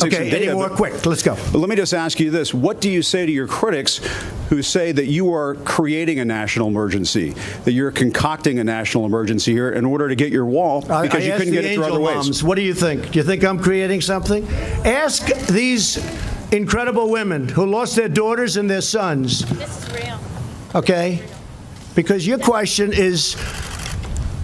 statistics and data. Any more quick? Let's go. Let me just ask you this. What do you say to your critics who say that you are creating a national emergency, that you're concocting a national emergency here in order to get your wall because you couldn't get it through other ways? Moms, what do you think? Do you think I'm creating something? Ask these incredible women who lost their daughters and their sons. This is real. Okay? Because your question is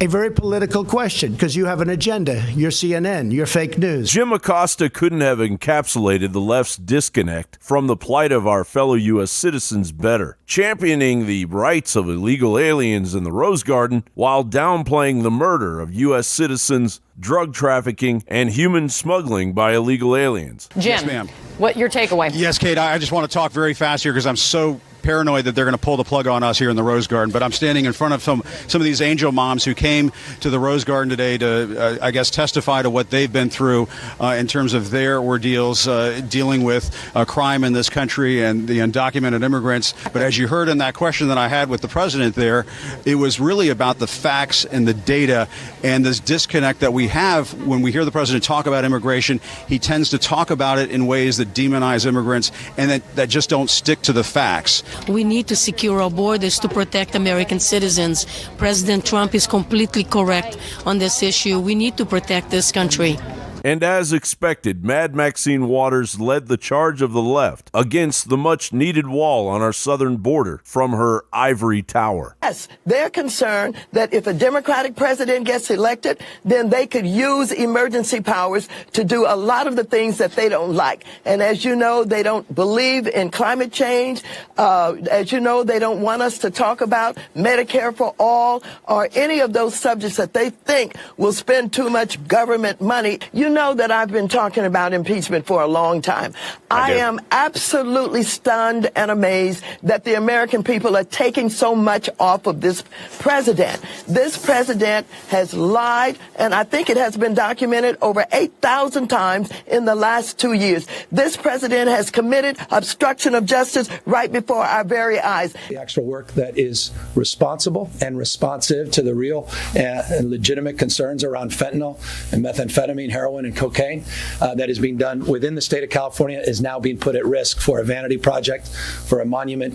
a very political question, because you have an agenda. You're CNN. You're fake news. Jim Acosta couldn't have encapsulated the left's disconnect from the plight of our fellow U.S. citizens better, championing the rights of illegal aliens in the Rose Garden while downplaying the murder of U.S. citizens, drug trafficking, and human smuggling by illegal aliens. Jim, Yes, ma'am. What your takeaway? Yes, Kate, I just want to talk very fast here because I'm so paranoid that they're going to pull the plug on us here in the Rose Garden. But I'm standing in front of some of these angel moms who came to the Rose Garden today to, I guess, testify to what they've been through in terms of their ordeals dealing with crime in this country and the undocumented immigrants. But as you heard in that question that I had with the president there, it was really about the facts and the data and this disconnect that we have when we hear the president talk about immigration. He tends to talk about it in ways that demonize immigrants and that just don't stick to the facts. We need to secure our borders to protect American citizens. President Trump is completely correct on this issue. We need to protect this country. And as expected, Mad Maxine Waters led the charge of the left against the much-needed wall on our southern border from her ivory tower. Yes, they're concerned that if a Democratic president gets elected, then they could use emergency powers to do a lot of the things that they don't like. And as you know, they don't believe in climate change. As you know, they don't want us to talk about Medicare for all or any of those subjects that they think will spend too much government money. You know that I've been talking about impeachment for a long time. I am absolutely stunned and amazed that the American people are taking so much off of this president. This president has lied, and I think it has been documented over 8,000 times in the last 2 years. This president has committed obstruction of justice right before our very eyes. The actual work that is responsible and responsive to the real and legitimate concerns around fentanyl and methamphetamine, heroin, and cocaine that is being done within the state of California is now being put at risk for a vanity project, for a monument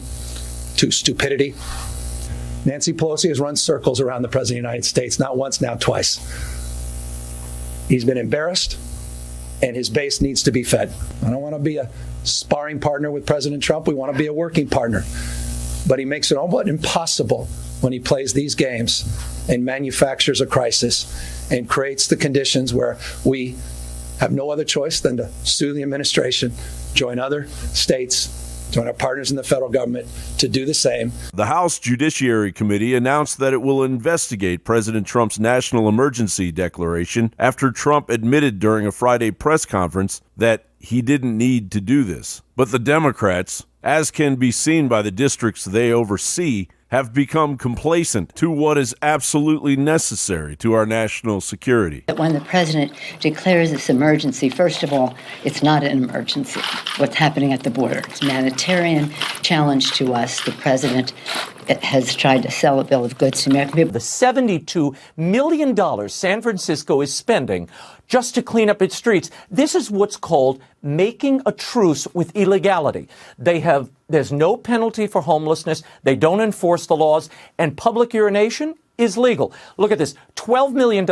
to stupidity. Nancy Pelosi has run circles around the President of the United States, not once, now twice. He's been embarrassed, and his base needs to be fed. I don't want to be a sparring partner with President Trump. We want to be a working partner. But he makes it almost impossible when he plays these games and manufactures a crisis and creates the conditions where we have no other choice than to sue the administration, join other states, join our partners in the federal government to do the same. The House Judiciary Committee announced that it will investigate President Trump's national emergency declaration after Trump admitted during a Friday press conference that he didn't need to do this. But the Democrats, as can be seen by the districts they oversee, have become complacent to what is absolutely necessary to our national security. When the president declares this emergency, first of all, it's not an emergency. What's happening at the border, it's a humanitarian challenge to us. The president has tried to sell a bill of goods to American people. The $72 million San Francisco is spending just to clean up its streets. This is what's called making a truce with illegality. There's no penalty for homelessness. They don't enforce the laws, and public urination is legal. Look at this, $12 million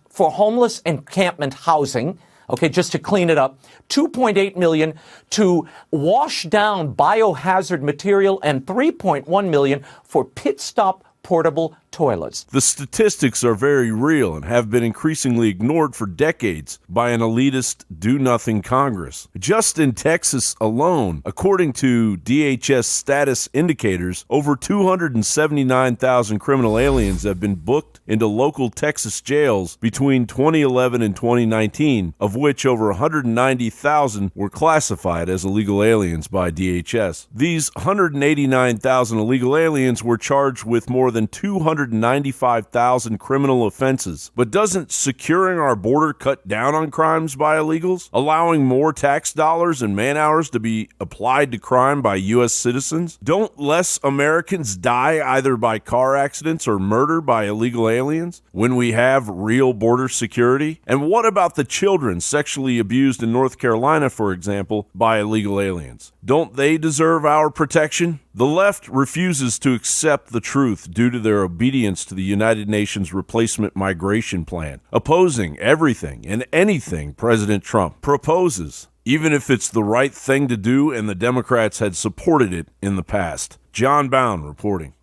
for homeless encampment housing. Okay, just to clean it up, $2.8 million to wash down biohazard material, and $3.1 million for pit stop portable toilets. The statistics are very real and have been increasingly ignored for decades by an elitist do-nothing Congress. Just in Texas alone, according to DHS status indicators, over 279,000 criminal aliens have been booked into local Texas jails between 2011 and 2019, of which over 190,000 were classified as illegal aliens by DHS. These 189,000 illegal aliens were charged with more than 200 195,000 criminal offenses. But doesn't securing our border cut down on crimes by illegals, allowing more tax dollars and man-hours to be applied to crime by U.S. citizens? Don't less Americans die either by car accidents or murder by illegal aliens when we have real border security? And what about the children sexually abused in North Carolina, for example, by illegal aliens? Don't they deserve our protection? The left refuses to accept the truth due to their obedience to the United Nations Replacement Migration Plan, opposing everything and anything President Trump proposes, even if it's the right thing to do and the Democrats had supported it in the past. John Bound reporting.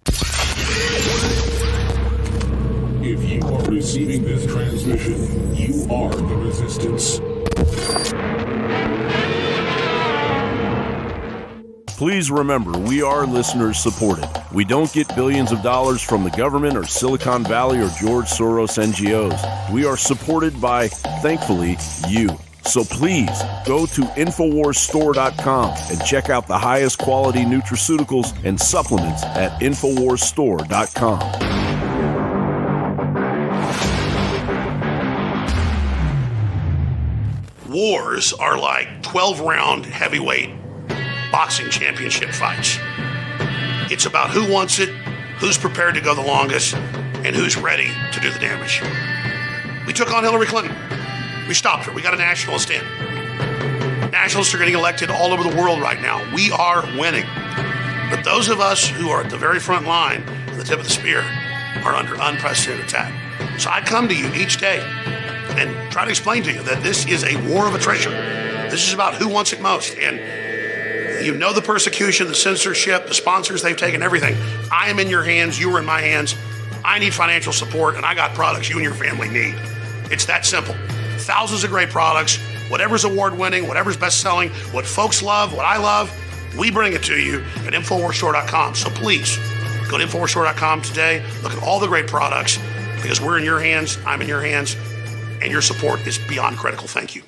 If you are receiving this transmission, you are the resistance. Please remember, we are listeners supported. We don't get billions of dollars from the government or Silicon Valley or George Soros NGOs. We are supported by, thankfully, you. So please go to InfoWarsStore.com and check out the highest quality nutraceuticals and supplements at InfoWarsStore.com. Wars are like 12-round heavyweight boxing championship fights. It's about who wants it, who's prepared to go the longest, and who's ready to do the damage. We took on Hillary Clinton. We stopped her. We got a nationalist in. Nationalists are getting elected all over the world right now. We are winning. But those of us who are at the very front line, at the tip of the spear, are under unprecedented attack. So I come to you each day and try to explain to you that this is a war of attrition. This is about who wants it most. And you know the persecution, the censorship, the sponsors they've taken, everything. I am in your hands. You are in my hands. I need financial support, and I got products you and your family need. It's that simple. Thousands of great products, whatever's award-winning, whatever's best-selling, what folks love, what I love, we bring it to you at InfoWarsStore.com. So please, go to InfoWarsStore.com today. Look at all the great products, because we're in your hands, I'm in your hands, and your support is beyond critical. Thank you.